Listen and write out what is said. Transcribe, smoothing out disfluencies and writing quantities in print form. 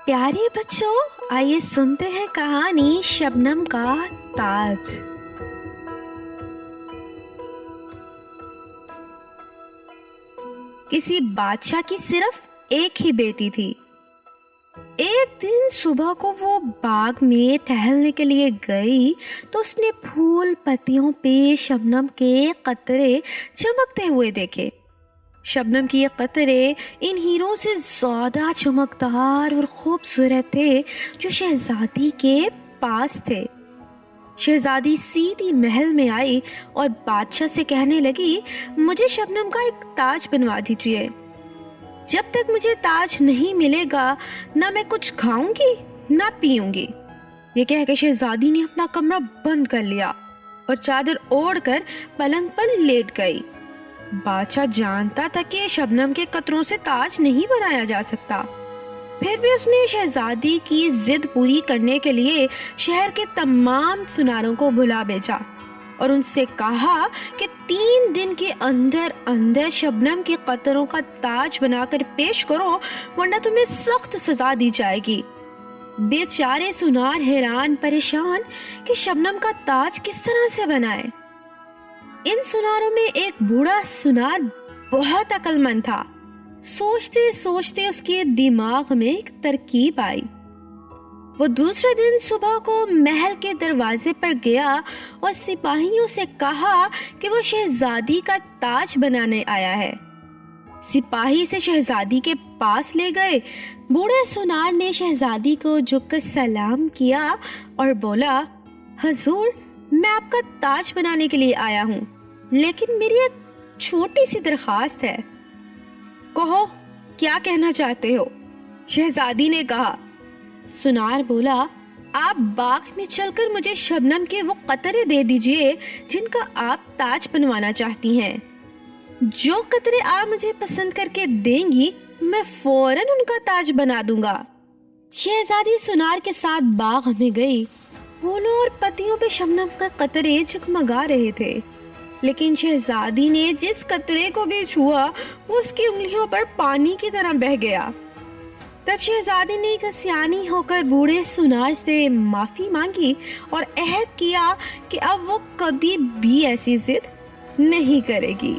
प्यारे बच्चों, आइए सुनते हैं कहानी शबनम का ताज। किसी बादशाह की सिर्फ एक ही बेटी थी। एक दिन सुबह को वो बाग में टहलने के लिए गई तो उसने फूल पत्तियों पे शबनम के कतरे चमकते हुए देखे। शबनम के ये कतरे इन हीरों से ज़्यादा चमकदार और खूबसूरत थे जो शहजादी के पास थे। शहजादी सीधी महल में आई और बादशाह से कहने लगी, मुझे शबनम का एक ताज बनवा दीजिए। जब तक मुझे ताज नहीं मिलेगा ना मैं कुछ खाऊंगी ना पीऊंगी। ये कह के शहजादी ने अपना कमरा बंद कर लिया और चादर ओढ़कर पलंग पर लेट गई। बादशाह जानता था कि शबनम के कतरों से ताज नहीं बनाया जा सकता, फिर भी उसने शहजादी की जिद पूरी करने के लिए शहर के तमाम सुनारों को बुला भेजा और उनसे कहा कि 3 दिन के अंदर अंदर शबनम के कतरों का ताज बनाकर पेश करो, वरना तुम्हें सख्त सजा दी जाएगी। बेचारे सुनार हैरान परेशान कि शबनम का ताज किस तरह से बनाए। इन सुनारों में एक बूढ़ा सुनार बहुत अक्लमंद था। सोचते सोचते उसके दिमाग में एक तरकीब आई। वो दूसरे दिन सुबह को महल के दरवाजे पर गया और सिपाहियों से कहा कि वो शहजादी का ताज बनाने आया है। सिपाही से शहजादी के पास ले गए। बूढ़े सुनार ने शहजादी को झुककर सलाम किया और बोला, हजूर, मैं आपका ताज बनाने के लिए आया हूँ, लेकिन मेरी एक छोटी सी दरखास्त है। कहो, क्या कहना चाहते हो? शहजादी ने कहा। सुनार बोला, आप बाग में चलकर मुझे शबनम के वो कतरे दे दीजिए जिनका आप ताज बनवाना चाहती हैं। जो कतरे आप मुझे पसंद करके देंगी मैं फौरन उनका ताज बना दूंगा। शहजादी सुनार के साथ बाग में गई। फूलों और पत्तियों पे शबनम के कतरे जगमगा रहे थे, लेकिन शहजादी ने जिस कतरे को भी छुआ वो उसकी उंगलियों पर पानी की तरह बह गया। तब शहजादी ने एक सियानी होकर बूढ़े सुनार से माफी मांगी और अहद किया कि अब वो कभी भी ऐसी जिद नहीं करेगी।